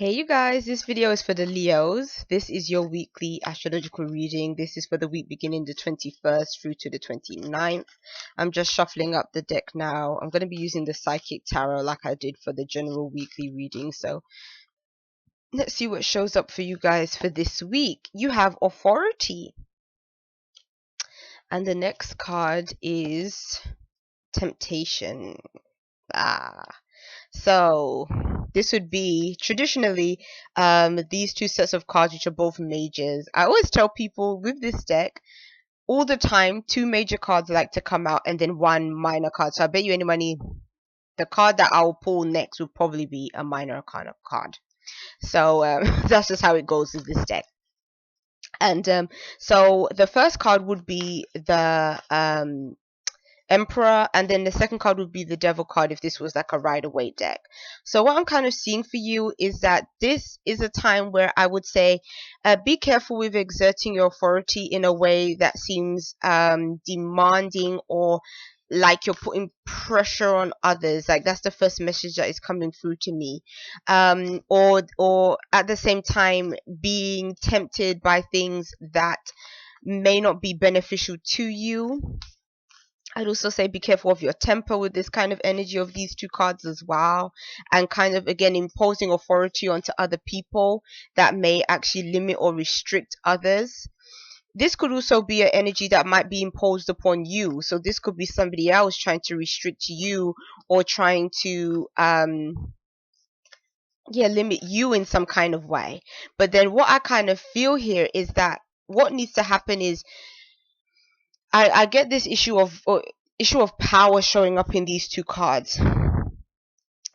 Hey you guys, this video is for the Leos. This is your weekly astrological reading. This is for the week beginning the 21st through to the 29th. I'm just shuffling up the deck now. I'm going to be using the Psychic Tarot like I did for the general weekly reading. So let's see what shows up for you guys for this week. You have Authority. And the next card is Temptation. So this would be traditionally these two sets of cards, which are both majors. I always tell people with this deck all the time, two major cards like to come out and then one minor card. So I bet you any money the card that I'll pull next will probably be a minor kind of card. So that's just how it goes with this deck. And so the first card would be the Emperor, and then the second card would be the Devil card if this was like a Rider-Waite deck. So what I'm kind of seeing for you is that this is a time where I would say be careful with exerting your authority in a way that seems demanding or like you're putting pressure on others. Like that's the first message that is coming through to me. Or at the same time being tempted by things that may not be beneficial to you. I'd also say be careful of your temper with this kind of energy of these two cards as well, and kind of again imposing authority onto other people that may actually limit or restrict others. This could also be an energy that might be imposed upon you. So this could be somebody else trying to restrict you or trying to limit you in some kind of way. But then what I kind of feel here is that what needs to happen is I get this issue of power showing up in these two cards,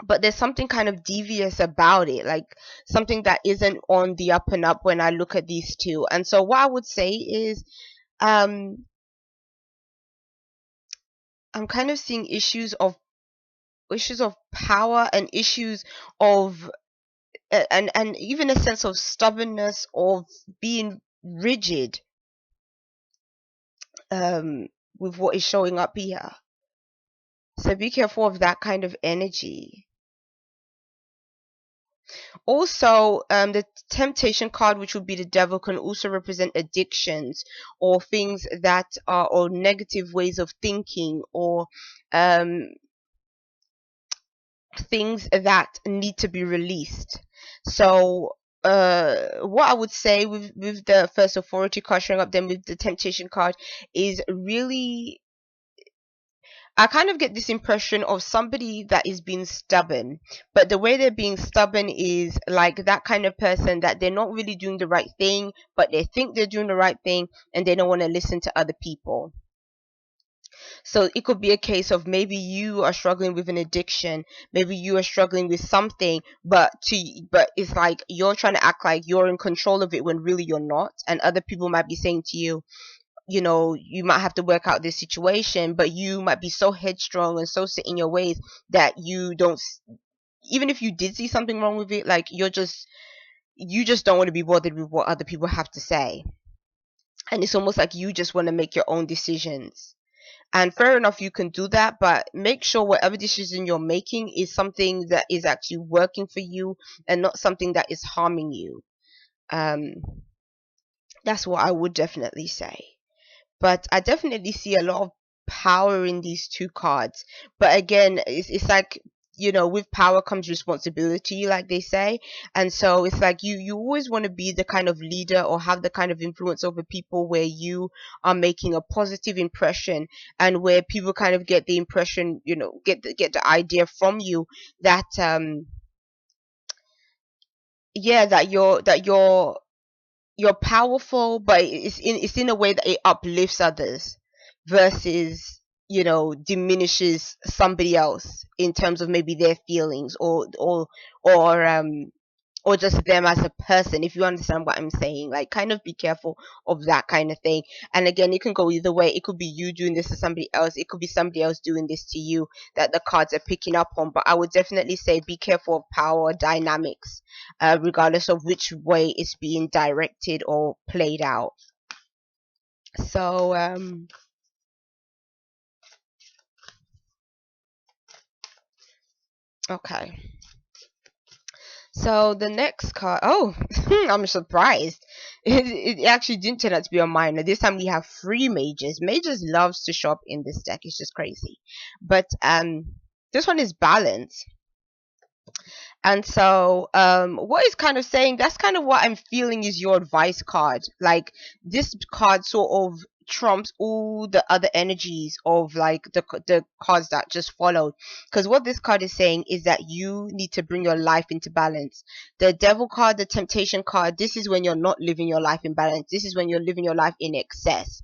but there's something kind of devious about it, like something that isn't on the up and up when I look at these two. And so what I would say is I'm kind of seeing issues of power and issues of and even a sense of stubbornness, of being rigid with what is showing up here. So be careful of that kind of energy. Also, the temptation card, which would be the devil, can also represent addictions or things that are, or negative ways of thinking, or things that need to be released. So what I would say with the first authority card showing up, then with the temptation card, is really I kind of get this impression of somebody that is being stubborn, but the way they're being stubborn is like that kind of person that they're not really doing the right thing, but they think they're doing the right thing and they don't want to listen to other people. So it could be a case of maybe you are struggling with an addiction, maybe you are struggling with something, but it's like you're trying to act like you're in control of it when really you're not, and other people might be saying to you, you know, you might have to work out this situation, but you might be so headstrong and so set in your ways that you don't, even if you did see something wrong with it, like you just don't want to be bothered with what other people have to say. And it's almost like you just want to make your own decisions. And fair enough, you can do that, but make sure whatever decision you're making is something that is actually working for you and not something that is harming you. That's what I would definitely say. But I definitely see a lot of power in these two cards. But again, it's like, you know, with power comes responsibility, like they say. And so it's like you always want to be the kind of leader or have the kind of influence over people where you are making a positive impression, and where people kind of get the impression, you know, get the idea from you that you're powerful, but it's in a way that it uplifts others versus, you know, diminishes somebody else in terms of maybe their feelings or or just them as a person, if you understand what I'm saying. Like, kind of be careful of that kind of thing. And again, it can go either way. It could be you doing this to somebody else, it could be somebody else doing this to you that the cards are picking up on. But I would definitely say be careful of power dynamics, regardless of which way it's being directed or played out. So okay, So the next card, oh, I'm surprised. It actually didn't turn out to be a minor. This time we have three mages. Mages loves to show up in this deck. It's just crazy. But this one is balance. And so, what is kind of saying, that's kind of what I'm feeling is your advice card. Like, this card sort of trumps all the other energies of like the cards that just followed. Because what this card is saying is that you need to bring your life into balance. The devil card, the temptation card, this is when you're not living your life in balance. This is when you're living your life in excess.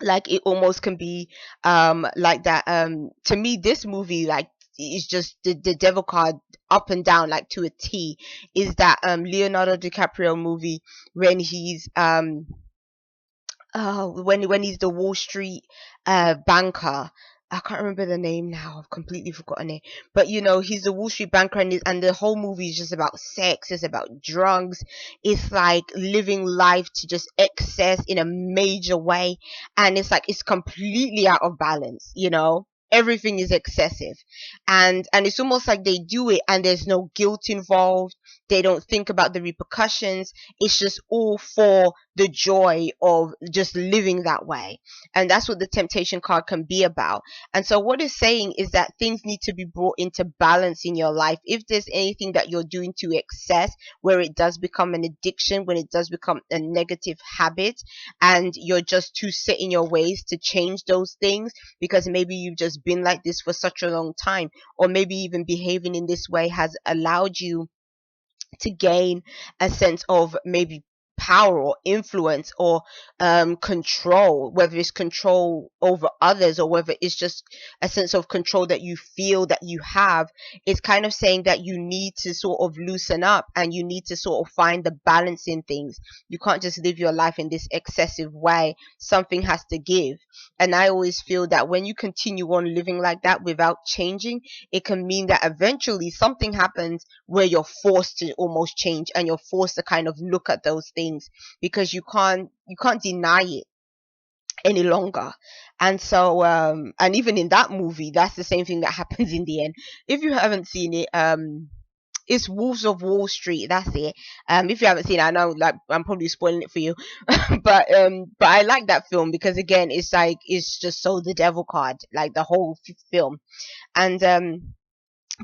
Like, it almost can be like that. To me, this movie, like, is just the devil card up and down, like, to a T. Is that Leonardo DiCaprio movie when he's when he's the Wall Street banker. I can't remember the name now. I've completely forgotten it. But you know, he's the Wall Street banker, and the whole movie is just about sex. It's about drugs. It's like living life to just excess in a major way, and it's like it's completely out of balance. You know, everything is excessive, and it's almost like they do it, and there's no guilt involved. They don't think about the repercussions. It's just all for the joy of just living that way. And that's what the temptation card can be about. And so what it's saying is that things need to be brought into balance in your life. If there's anything that you're doing to excess, where it does become an addiction, when it does become a negative habit, and you're just too set in your ways to change those things, because maybe you've just been like this for such a long time, or maybe even behaving in this way has allowed you to gain a sense of maybe power or influence or control, whether it's control over others or whether it's just a sense of control that you feel that you have. It's kind of saying that you need to sort of loosen up, and you need to sort of find the balance in things. You can't just live your life in this excessive way. Something has to give. And I always feel that when you continue on living like that without changing, it can mean that eventually something happens where you're forced to almost change, and you're forced to kind of look at those things, because you can't deny it any longer. And so and even in that movie, that's the same thing that happens in the end. If you haven't seen it, it's Wolves of Wall Street. That's it. If you haven't seen it, I know, like, I'm probably spoiling it for you, but I like that film because, again, it's like it's just so the devil card, like the whole film. And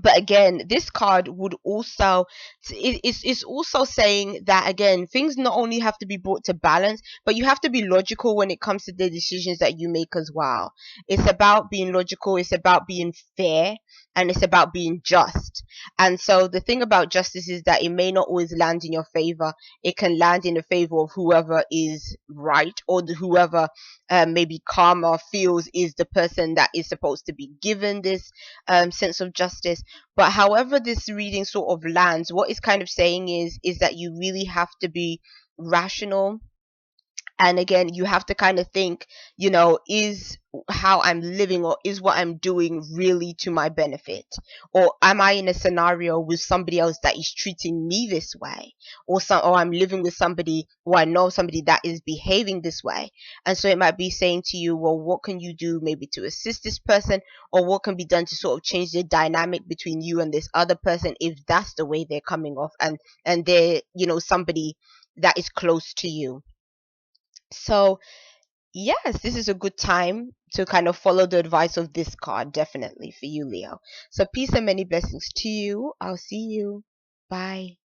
but again, this card would also, it's also saying that, again, things not only have to be brought to balance, but you have to be logical when it comes to the decisions that you make as well. It's about being logical, it's about being fair, and it's about being just. And so the thing about justice is that it may not always land in your favor. It can land in the favor of whoever is right, or whoever maybe karma feels is the person that is supposed to be given this sense of justice. But however this reading sort of lands, what it's kind of saying is that you really have to be rational. And again, you have to kind of think, you know, is how I'm living or is what I'm doing really to my benefit? Or am I in a scenario with somebody else that is treating me this way? Or I'm living with somebody, or I know somebody that is behaving this way. And so it might be saying to you, well, what can you do maybe to assist this person? Or what can be done to sort of change the dynamic between you and this other person, if that's the way they're coming off, and they're, you know, somebody that is close to you. So yes, this is a good time to kind of follow the advice of this card, definitely for you, Leo. So peace and many blessings to you. I'll see you. Bye.